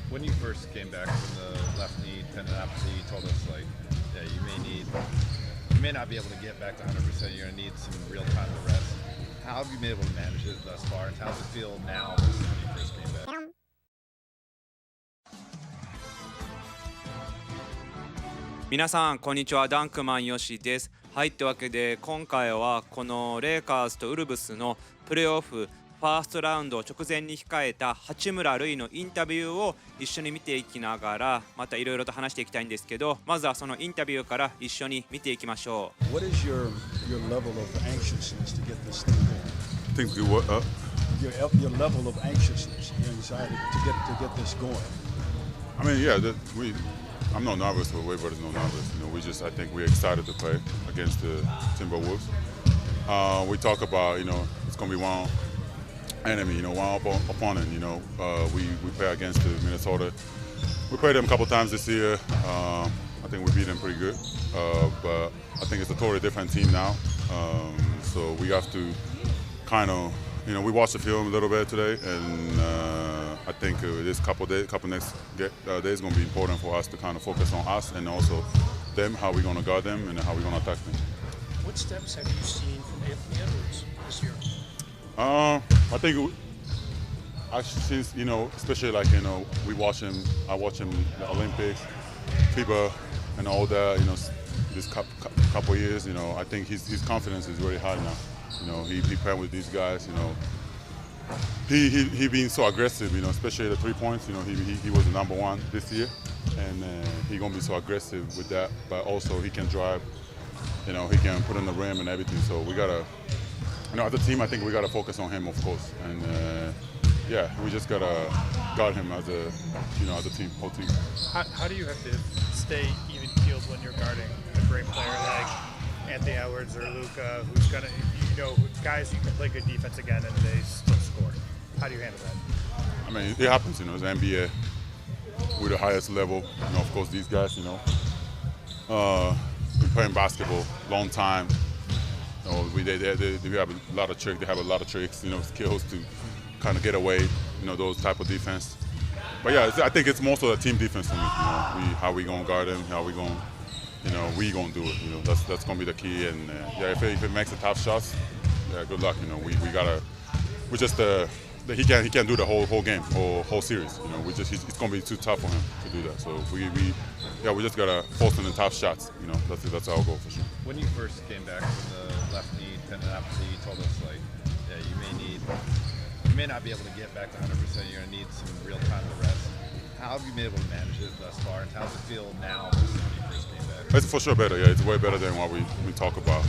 When you first came back from the left knee tendinopathy, you told us like, yeah, you may not be able to get back to 100%. You're gonna need some real time to rest. How have you been able to manage it thus far, and how does it feel now versus when you first came back? 皆さんこんにちは、ダンクマンヨシです。はい、というわけで今回はこのレイカーズとウルブスのプレーオフファーストラウンドを直前に控えた八村塁のインタビューを一緒に見ていきながら、またいろいろと話していきたいんですけど、まずはそのインタビューから一緒に見ていきましょう。 What is your level of anxiousness to get this thing going? Think what up? Your level of anxiousness, your anxiety to get this going. I mean, yeah, I'm not nervous, but everybody's not nervous. I think we're excited to play against the Timberwolves. We talk about, it's going to be one enemy, one opponent. We play against the Minnesota. We played them a couple times this year. I think we beat them pretty good, but I think it's a totally different team now. So we have to kind of, we watched the film a little bit today, and I think this couple next days is going to be important for us to kind of focus on us and also them, how we're going to guard them and how we're going to attack them. What steps have you seen from Anthony Edwards this year? I think since especially like we watch him. I watch him the Olympics, FIBA, and all that. This couple years. I think his confidence is very high now. He playing with these guys. He being so aggressive. Especially the 3 points. He was the number one this year, and he gonna be so aggressive with that. But also he can drive. He can put in the rim and everything. So we gotta. As a team, I think we got to focus on him, of course, and we just got to guard him as a team, whole team. How do you have to stay even keeled when you're guarding a great player like Anthony Edwards or Luka, who's gonna, guys you can play good defense again and they still score? How do you handle that? I mean, it happens, it's NBA, we're the highest level. Of course, these guys, been playing basketball long time. They have a lot of tricks. They have a lot of tricks, skills to kind of get away, those type of defense. But yeah, I think it's most of the team defense for me. How we gonna guard them, how we gonna do it. That's gonna be the key. And if it makes the tough shots, good luck. He can't do the whole game or whole series. It's gonna be too tough for him to do that. So we just gotta force him the tough shots. That's our goal for sure. When you first came back from the left knee tendinopathy, you told us like, yeah, you may not be able to get back to 100%. You're gonna need some real time to rest. How have you been able to manage it thus far, and how does it feel now versus when you first came back? It's for sure better. Yeah, it's way better than what we talk about.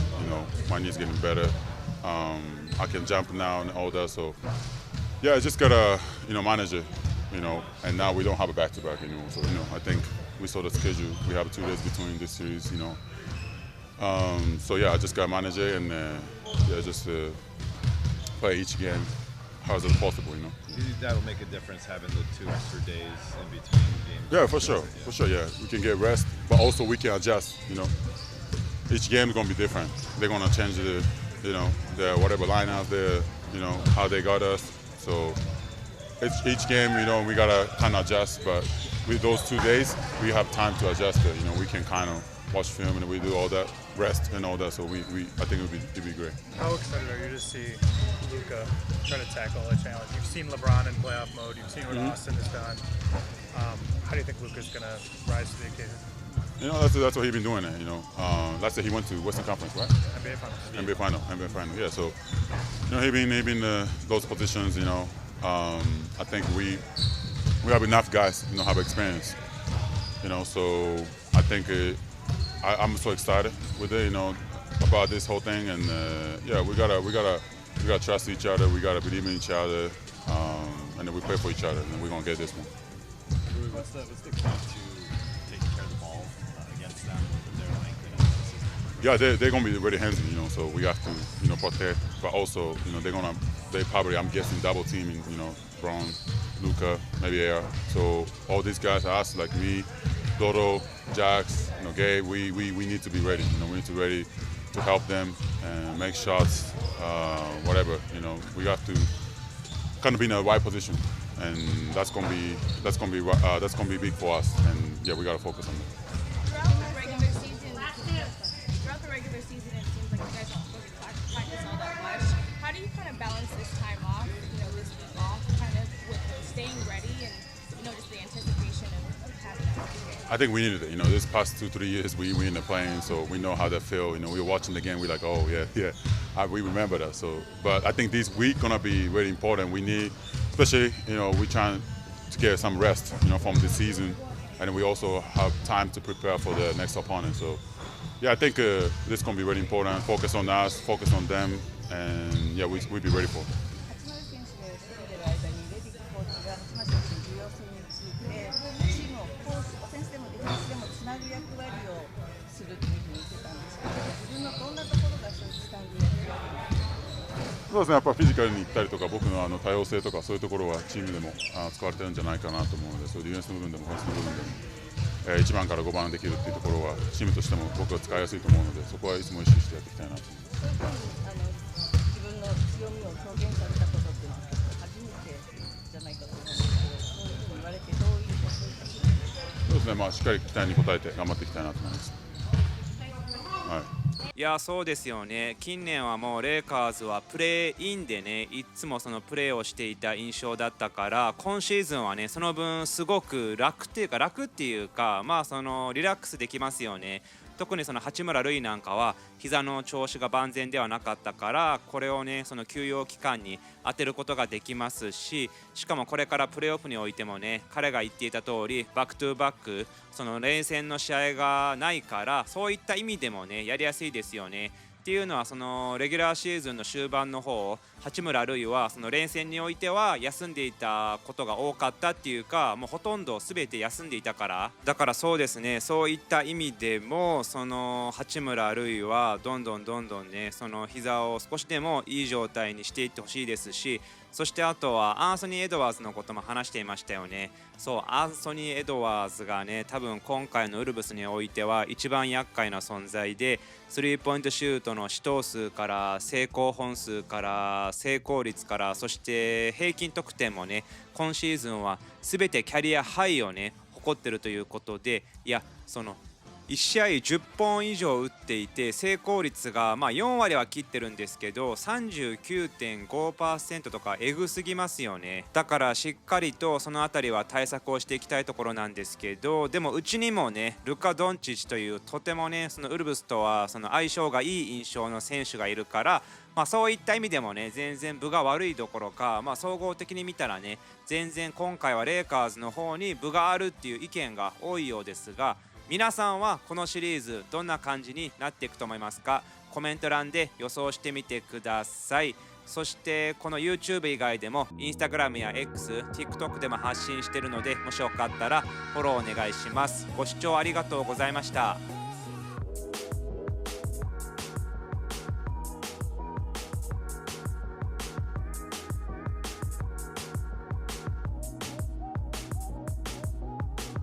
My knee's getting better. I can jump now and all that. So yeah, I just gotta manage it. And now we don't have a back-to-back anymore. So I think we saw the schedule. We have 2 days between this series. So yeah, I just gotta manage it and just play each game as possible. Do you think that'll make a difference having the 2 extra days in between games? Yeah, for sure. For sure. Yeah, we can get rest, but also we can adjust. Each game is gonna be different. They're gonna change the whatever lineup, how they got us. So each game, we gotta kind of adjust. But with those 2 days, we have time to adjust it. We can kind of watch film and we do all that, rest and all that. So I think it'd be great. How excited are you to see Luka try to tackle a challenge? You've seen LeBron in playoff mode. You've seen what Austin has done. How do you think Luka's gonna rise to the occasion? That's what he's been doing. Last year he went to Western Conference, right? NBA Final. Yeah. So he been those positions. I think we have enough guys, have experience. So I think I'm so excited with it, about this whole thing, and we gotta trust each other. We gotta believe in each other, and then we play for each other, and we're gonna get this one. What's the key to taking care of the ball against them with their length? Yeah, they're gonna be really handsy, so we have to, protect, but also, they probably, I'm guessing, double teaming, Braun, Luka, maybe Air. So all these guys, us, like me, Dodo, Jax, Gabe, we need to be ready. We need to be ready to help them and make shots, whatever. We have to kind of be in the right position. and that's gonna be big for us. And yeah, we gotta focus on that. Throughout the regular season, it seems like you guys don't really practice all that much. How do you kind of balance this time off, this week off, kind of with staying ready and just the anticipation of having that? I think we needed it. This past 2-3 years we in the plane, so we know how that feel. We were watching the game, we're like, oh yeah, we remember that. So, but I think this week gonna be very important. We need, especially we're trying to get some rest, from the season, and we also have time to prepare for the next opponent. So, yeah, I think this is gonna be very important. Focus on us, focus on them, and yeah, we'll be ready for it. そうですね、やっぱフィジカルに行ったりとか、僕の多様性とかそういうところはチームでも使われてるんじゃないかなと思うので、そういうディフェンスの部分でもオフェンスの部分でも、1番から5番できるっていうところはチームとしても僕は使いやすいと思うので、そこはいつも意識してやっていきたいなと思います。自分の強みを表現されたことっていうのは初めてじゃないかと思うんですけど、そういうふうに言われてどういうことですか？そうですね、しっかり期待に応えて頑張っていきたいなと思います。はい。いやそうですよね。近年はもうレイカーズはプレーインでね、いつもそのプレーをしていた印象だったから、今シーズンはねその分すごく楽っていうか、そのリラックスできますよね。特にその八村塁なんかは膝の調子が万全ではなかったから、これをねその休養期間に当てることができますし、しかもこれからプレーオフにおいてもね、彼が言っていた通りバックトゥーバック、その連戦の試合がないから、そういった意味でもねやりやすいですよね。っていうのは、そのレギュラーシーズンの終盤の方、八村塁はその連戦においては休んでいたことが多かったっていうか、もうほとんど全て休んでいたから、だからそうですね、そういった意味でもその八村塁はどんどんねその膝を少しでもいい状態にしていってほしいですし、そしてあとはアンソニー・エドワーズのことも話していましたよね。そう、アンソニー・エドワーズがね、多分今回のウルブスにおいては一番厄介な存在で、スリーポイントシュートの試投数から成功本数から成功率から、そして平均得点もね、今シーズンは全てキャリアハイをね誇ってるということで、いやその1試合10本以上打っていて、成功率が4割は切ってるんですけど 39.5% とかエグすぎますよね。だからしっかりとそのあたりは対策をしていきたいところなんですけど、でもうちにもねルカ・ドンチッチというとてもねそのウルブスとはその相性がいい印象の選手がいるから、そういった意味でもね全然分が悪いどころか、総合的に見たらね全然今回はレイカーズの方に分があるっていう意見が多いようですが、皆さんはこのシリーズどんな感じになっていくと思いますか？コメント欄で予想してみてください。そしてこの YouTube 以外でも Instagram や X、TikTok でも発信しているので、もしよかったらフォローお願いします。ご視聴ありがとうございました。